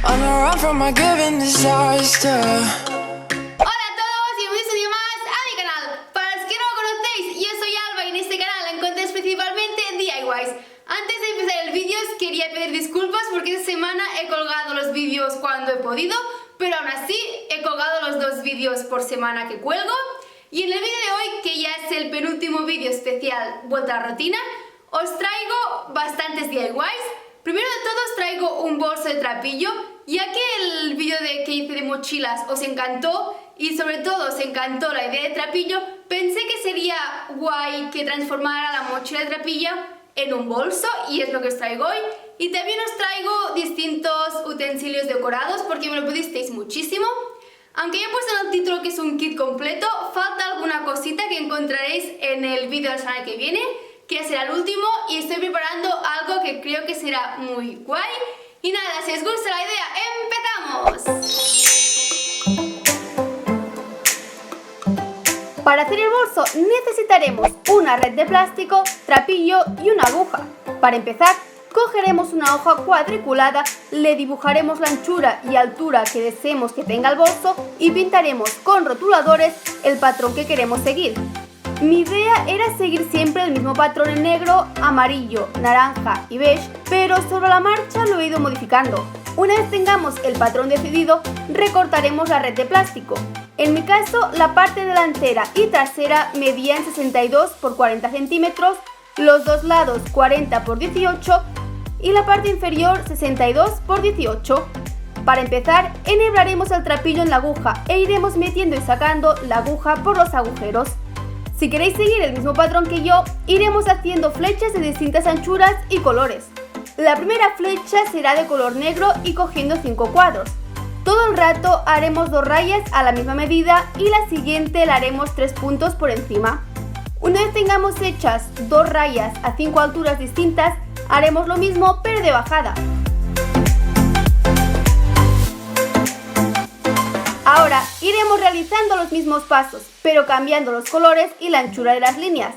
On the run from my given disaster. Hola a todos y un episodio más a mi canal. Para los que no me conocéis, yo soy Alba y en este canal encontréis principalmente DIYs. Antes de empezar el vídeo os quería pedir disculpas porque esta semana he colgado los vídeos cuando he podido, pero aún así he colgado los 2 vídeos por semana que cuelgo. Y en el vídeo de hoy, que ya es el penúltimo vídeo especial Vuelta a la Rutina, os traigo bastantes DIYs. Primero de todo os traigo un bolso de trapillo, ya que el vídeo que hice de mochilas os encantó y sobre todo os encantó la idea de trapillo. Pensé que sería guay que transformara la mochila de trapillo en un bolso y es lo que os traigo hoy. Y también os traigo distintos utensilios decorados porque me lo pedisteis muchísimo. Aunque ya he puesto en el título que es un kit completo, falta alguna cosita que encontraréis en el vídeo de la semana que viene, que será el último, y estoy preparando algo que creo que será muy guay. Y nada, si os gusta la idea, ¡empezamos! Para hacer el bolso necesitaremos una red de plástico, trapillo y una aguja. Para empezar, cogeremos una hoja cuadriculada, le dibujaremos la anchura y altura que deseemos que tenga el bolso y pintaremos con rotuladores el patrón que queremos seguir. Mi idea era seguir siempre el mismo patrón en negro, amarillo, naranja y beige, pero sobre la marcha lo he ido modificando. Una vez tengamos el patrón decidido, recortaremos la red de plástico. En mi caso, la parte delantera y trasera medían 62 por 40 centímetros, los dos lados 40 por 18 y la parte inferior 62 por 18. Para empezar, enhebraremos el trapillo en la aguja e iremos metiendo y sacando la aguja por los agujeros. Si queréis seguir el mismo patrón que yo, iremos haciendo flechas de distintas anchuras y colores. La primera flecha será de color negro y cogiendo 5 cuadros. Todo el rato haremos 2 rayas a la misma medida y la siguiente la haremos 3 puntos por encima. Una vez tengamos hechas 2 rayas a 5 alturas distintas, haremos lo mismo pero de bajada. Ahora iremos realizando los mismos pasos, pero cambiando los colores y la anchura de las líneas.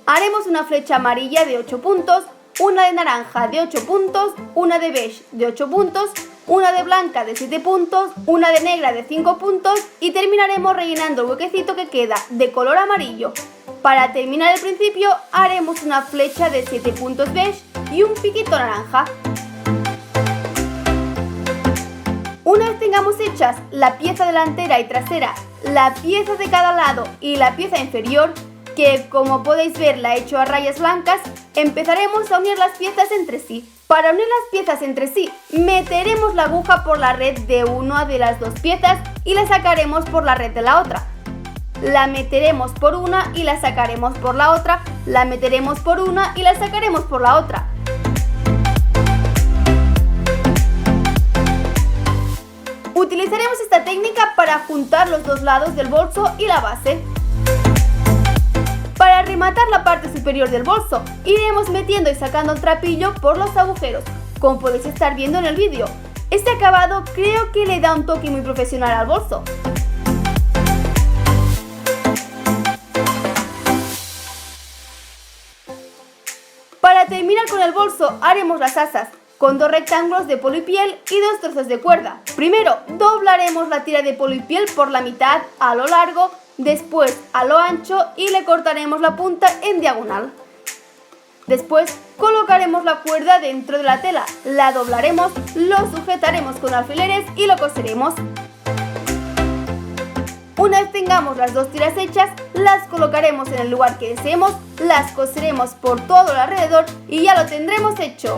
Haremos una flecha amarilla de 8 puntos, una de naranja de 8 puntos, una de beige de 8 puntos, una de blanca de 7 puntos, una de negra de 5 puntos y terminaremos rellenando el huequecito que queda de color amarillo. Para terminar el principio haremos una flecha de 7 puntos beige y un piquito naranja. Una vez tengamos hechas la pieza delantera y trasera, la pieza de cada lado y la pieza inferior, que como podéis ver la he hecho a rayas blancas, empezaremos a unir las piezas entre sí. Para unir las piezas entre sí, meteremos la aguja por la red de una de las 2 piezas y la sacaremos por la red de la otra. La meteremos por una y la sacaremos por la otra, la meteremos por una y la sacaremos por la otra. Utilizaremos esta técnica para juntar los 2 lados del bolso y la base. Para rematar la parte superior del bolso, iremos metiendo y sacando el trapillo por los agujeros, como podéis estar viendo en el vídeo. Este acabado creo que le da un toque muy profesional al bolso. Para terminar con el bolso haremos las asas, con 2 rectángulos de polipiel y 2 trozos de cuerda. Primero doblaremos la tira de polipiel por la mitad a lo largo, después a lo ancho y le cortaremos la punta en diagonal. Después colocaremos la cuerda dentro de la tela, la doblaremos, lo sujetaremos con alfileres y lo coseremos. Una vez tengamos las 2 tiras hechas, las colocaremos en el lugar que deseemos, las coseremos por todo el alrededor y ya lo tendremos hecho.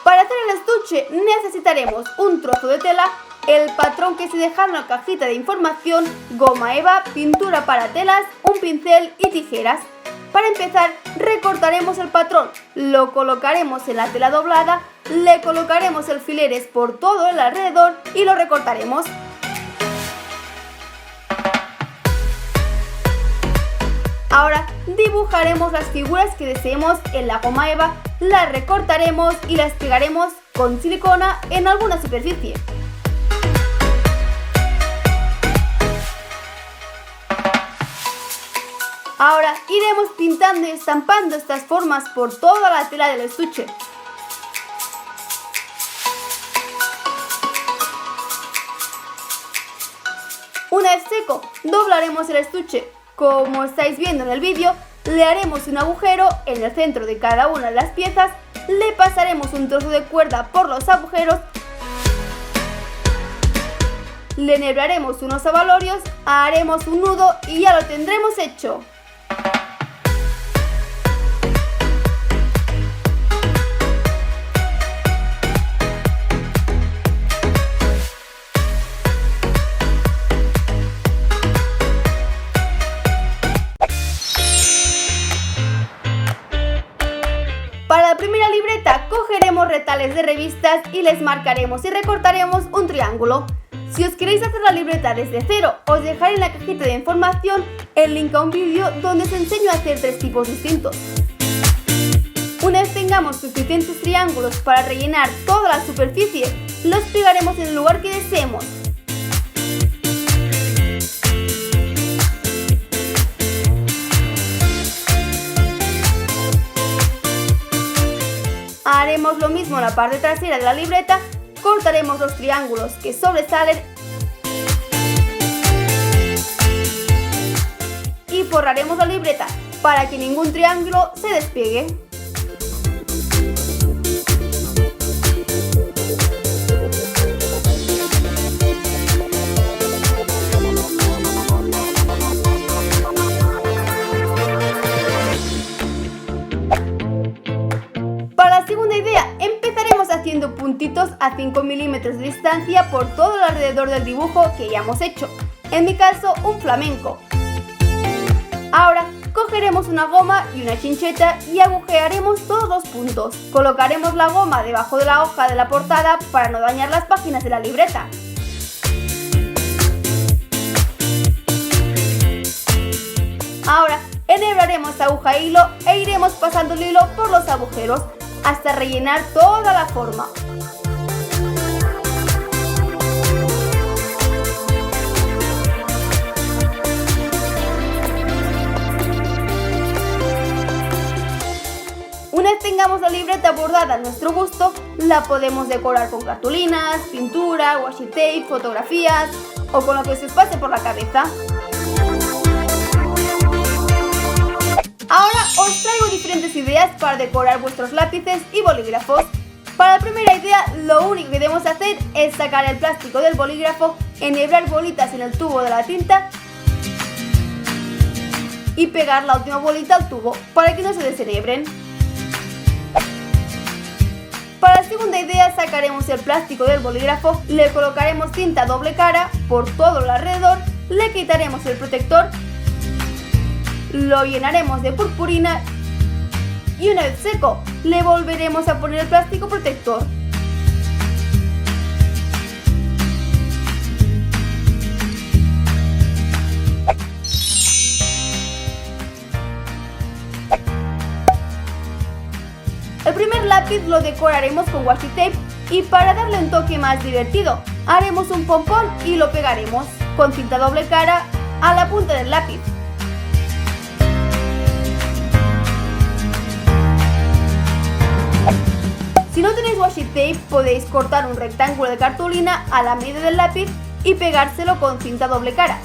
Para hacer el estuche necesitaremos un trozo de tela, el patrón que se deja en la cajita de información, goma eva, pintura para telas, un pincel y tijeras. Para empezar, recortaremos el patrón, lo colocaremos en la tela doblada, le colocaremos alfileres por todo el alrededor y lo recortaremos. Ahora dibujaremos las figuras que deseemos en la goma eva, las recortaremos y las pegaremos con silicona en alguna superficie. Ahora iremos pintando y estampando estas formas por toda la tela del estuche. Una vez seco, doblaremos el estuche. Como estáis viendo en el vídeo, le haremos un agujero en el centro de cada una de las piezas, le pasaremos un trozo de cuerda por los agujeros, le enhebraremos unos abalorios, haremos un nudo y ya lo tendremos hecho. Para la primera libreta cogeremos retales de revistas y les marcaremos y recortaremos un triángulo. Si os queréis hacer la libreta desde cero, os dejaré en la cajita de información el link a un vídeo donde os enseño a hacer 3 tipos distintos. Una vez tengamos suficientes triángulos para rellenar toda la superficie, los pegaremos en el lugar que deseemos. Haremos lo mismo en la parte trasera de la libreta, cortaremos los triángulos que sobresalen y forraremos la libreta para que ningún triángulo se despegue. Para la segunda idea, empezaremos haciendo puntitos a 5 milímetros de distancia por todo el alrededor del dibujo que ya hemos hecho. En mi caso, un flamenco. Ahora, cogeremos una goma y una chincheta y agujearemos todos los puntos. Colocaremos la goma debajo de la hoja de la portada para no dañar las páginas de la libreta. Ahora, enhebraremos aguja e hilo e iremos pasando el hilo por los agujeros hasta rellenar toda la forma. Una vez tengamos la libreta bordada a nuestro gusto, la podemos decorar con cartulinas, pintura, washi tape, fotografías o con lo que se os pase por la cabeza. Ahora os traigo diferentes ideas para decorar vuestros lápices y bolígrafos. Para la primera idea, lo único que debemos hacer es sacar el plástico del bolígrafo, enhebrar bolitas en el tubo de la tinta y pegar la última bolita al tubo para que no se desenhebren. Para la segunda idea, sacaremos el plástico del bolígrafo, le colocaremos cinta doble cara por todo el alrededor, le quitaremos el protector, lo llenaremos de purpurina y una vez seco, le volveremos a poner el plástico protector. El primer lápiz lo decoraremos con washi tape y para darle un toque más divertido, haremos un pompón y lo pegaremos con cinta doble cara a la punta del lápiz. Si no tenéis washi tape, podéis cortar un rectángulo de cartulina a la medida del lápiz y pegárselo con cinta doble cara.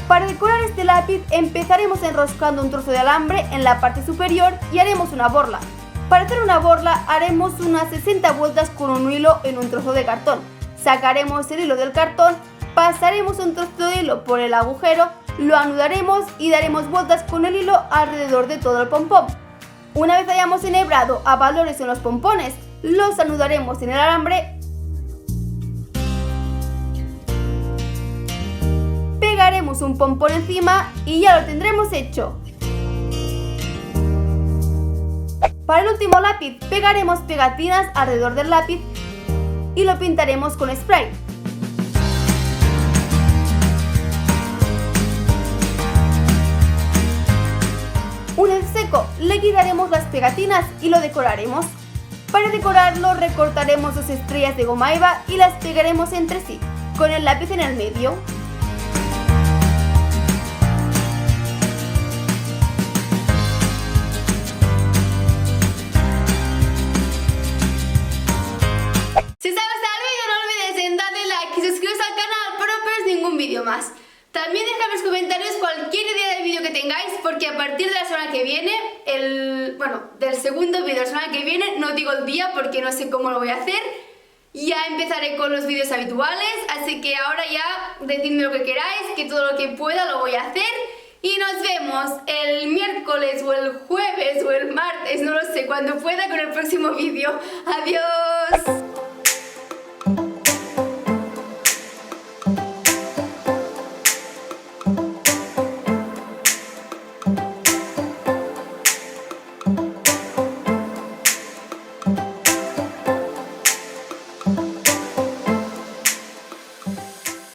Para decorar este lápiz empezaremos enroscando un trozo de alambre en la parte superior y haremos una borla. Para hacer una borla haremos unas 60 vueltas con un hilo en un trozo de cartón. Sacaremos el hilo del cartón, pasaremos un trozo de hilo por el agujero, lo anudaremos y daremos vueltas con el hilo alrededor de todo el pompón. Una vez hayamos enhebrado abalorios en los pompones, los anudaremos en el alambre, pegaremos un pompón encima y ya lo tendremos hecho. Para el último lápiz pegaremos pegatinas alrededor del lápiz y lo pintaremos con spray. seco le quitaremos las pegatinas y lo decoraremos. Para decorarlo recortaremos 2 estrellas de goma eva y las pegaremos entre sí, con el lápiz en el medio. Si os ha gustado el vídeo no olvides en darle like y suscribiros al canal para no perderos ningún vídeo más. También dejad en los comentarios cualquier idea de vídeo que tengáis, porque a partir de la semana que viene, del segundo vídeo de la semana que viene, no digo el día porque no sé cómo lo voy a hacer, ya empezaré con los vídeos habituales, así que ahora ya decidme lo que queráis, que todo lo que pueda lo voy a hacer. Y nos vemos el miércoles o el jueves o el martes, no lo sé, cuando pueda, con el próximo vídeo. ¡Adiós!